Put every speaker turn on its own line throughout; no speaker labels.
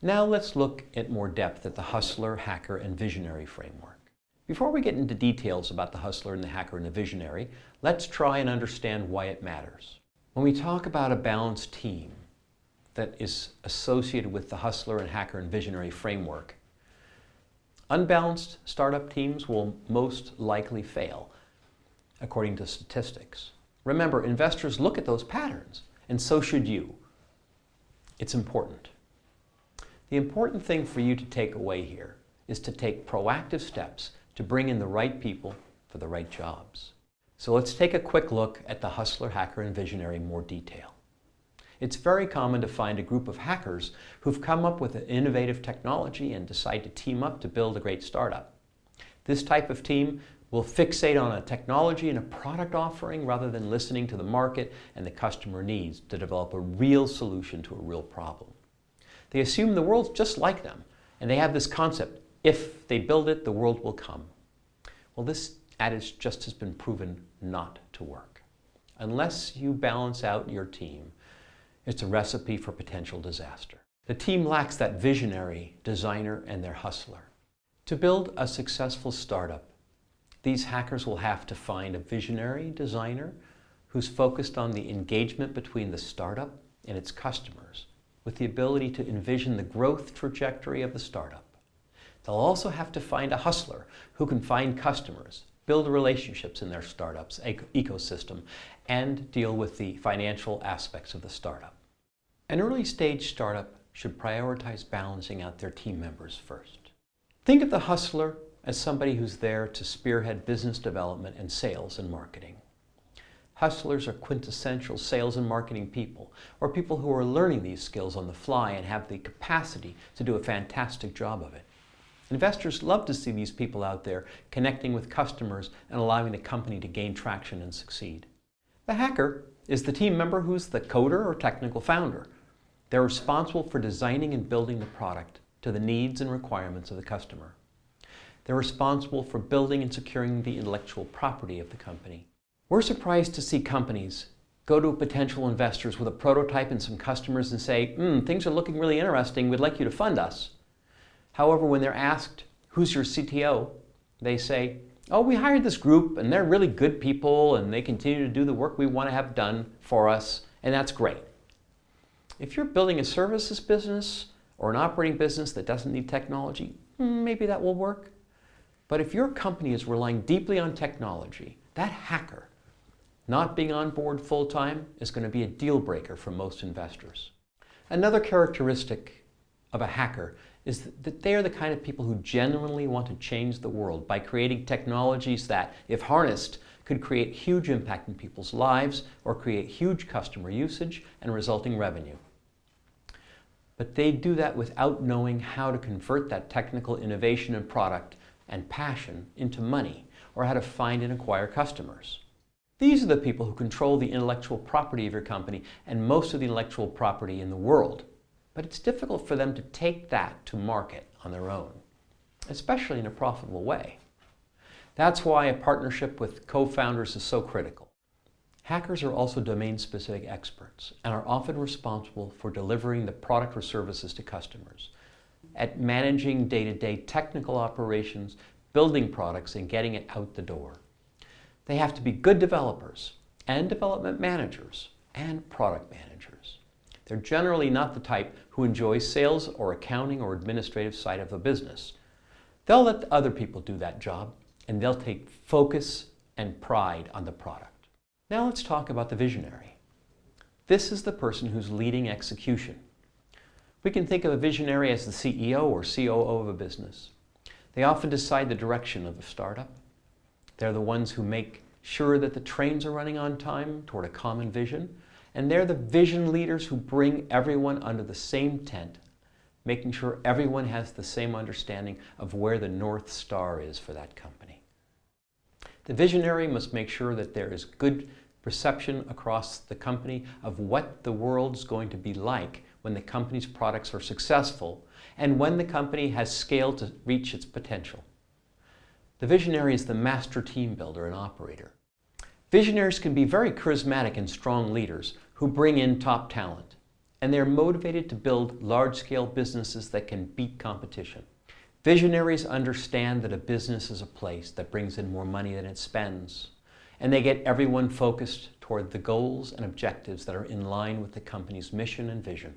Now let's look at more depth at the hustler, hacker, and visionary framework. Before we get into details about the hustler and the hacker and the visionary, let's try and understand why it matters. When we talk about a balanced team that is associated with the hustler and hacker and visionary framework, unbalanced startup teams will most likely fail, according to statistics. Remember, investors look at those patterns, and so should you. It's important. The important thing for you to take away here is to take proactive steps to bring in the right people for the right jobs. So let's take a quick look at the hustler, hacker, and visionary in more detail. It's very common to find a group of hackers who've come up with an innovative technology and decide to team up to build a great startup. This type of team will fixate on a technology and a product offering rather than listening to the market and the customer needs to develop a real solution to a real problem. They assume the world's just like them, and they have this concept, if they build it, the world will come. Well, this adage just has been proven not to work. Unless you balance out your team, it's a recipe for potential disaster. The team lacks that visionary, designer, and their hustler. To build a successful startup, these hackers will have to find a visionary designer who's focused on the engagement between the startup and its customers, with the ability to envision the growth trajectory of the startup. They'll also have to find a hustler who can find customers, build relationships in their startup's ecosystem, and deal with the financial aspects of the startup. An early stage startup should prioritize balancing out their team members first. Think of the hustler as somebody who's there to spearhead business development and sales and marketing. Hustlers are quintessential sales and marketing people, or people who are learning these skills on the fly and have the capacity to do a fantastic job of it. Investors love to see these people out there connecting with customers and allowing the company to gain traction and succeed. The hacker is the team member who's the coder or technical founder. They're responsible for designing and building the product to the needs and requirements of the customer. They're responsible for building and securing the intellectual property of the company. We're surprised to see companies go to potential investors with a prototype and some customers and say, things are looking really interesting, we'd like you to fund us. However, when they're asked, who's your CTO? They say, oh, we hired this group and they're really good people and they continue to do the work we want to have done for us, and that's great. If you're building a services business or an operating business that doesn't need technology, maybe that will work. But if your company is relying deeply on technology, that hacker not being on board full-time is going to be a deal breaker for most investors. Another characteristic of a hacker is that they are the kind of people who genuinely want to change the world by creating technologies that, if harnessed, could create huge impact in people's lives or create huge customer usage and resulting revenue. But they do that without knowing how to convert that technical innovation and product and passion into money, or how to find and acquire customers. These are the people who control the intellectual property of your company and most of the intellectual property in the world. But it's difficult for them to take that to market on their own, especially in a profitable way. That's why a partnership with co-founders is so critical. Hackers are also domain-specific experts and are often responsible for delivering the product or services to customers, at managing day-to-day technical operations, building products, and getting it out the door. They have to be good developers and development managers and product managers. They're generally not the type who enjoys sales or accounting or administrative side of the business. They'll let other people do that job, and they'll take focus and pride on the product. Now let's talk about the visionary. This is the person who's leading execution. We can think of a visionary as the CEO or COO of a business. They often decide the direction of a startup. They're the ones who make sure that the trains are running on time toward a common vision. And they're the vision leaders who bring everyone under the same tent, making sure everyone has the same understanding of where the North Star is for that company. The visionary must make sure that there is good perception across the company of what the world's going to be like when the company's products are successful and when the company has scaled to reach its potential. The visionary is the master team builder and operator. Visionaries can be very charismatic and strong leaders who bring in top talent. and they're motivated to build large-scale businesses that can beat competition. Visionaries understand that a business is a place that brings in more money than it spends, and they get everyone focused toward the goals and objectives that are in line with the company's mission and vision.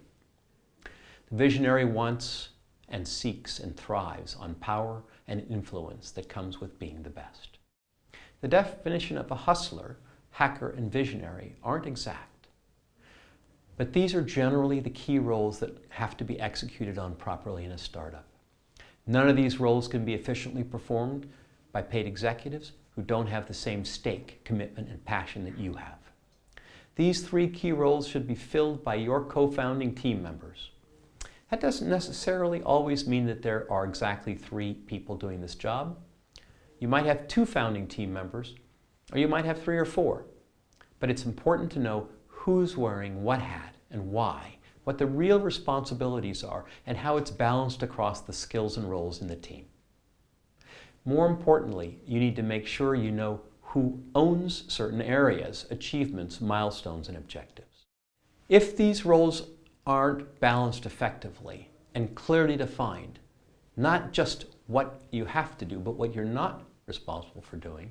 The visionary wants and seeks and thrives on power and influence that comes with being the best. The definition of a hustler, hacker, and visionary aren't exact, but these are generally the key roles that have to be executed on properly in a startup. None of these roles can be efficiently performed by paid executives who don't have the same stake, commitment, and passion that you have. These three key roles should be filled by your co-founding team members. That doesn't necessarily always mean that there are exactly 3 people doing this job. You might have 2 founding team members, or you might have 3 or 4. But it's important to know who's wearing what hat and why, what the real responsibilities are, and how it's balanced across the skills and roles in the team. More importantly, you need to make sure you know who owns certain areas, achievements, milestones, and objectives. If these roles aren't balanced effectively and clearly defined, not just what you have to do, but what you're not responsible for doing,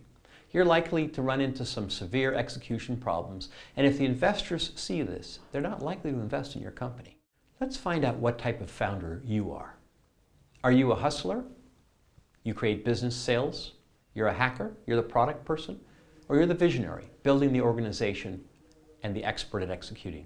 you're likely to run into some severe execution problems. And if the investors see this, they're not likely to invest in your company. Let's find out what type of founder you are. Are you a hustler? You create business sales? You're a hacker? You're the product person? Or you're the visionary, building the organization and the expert at executing?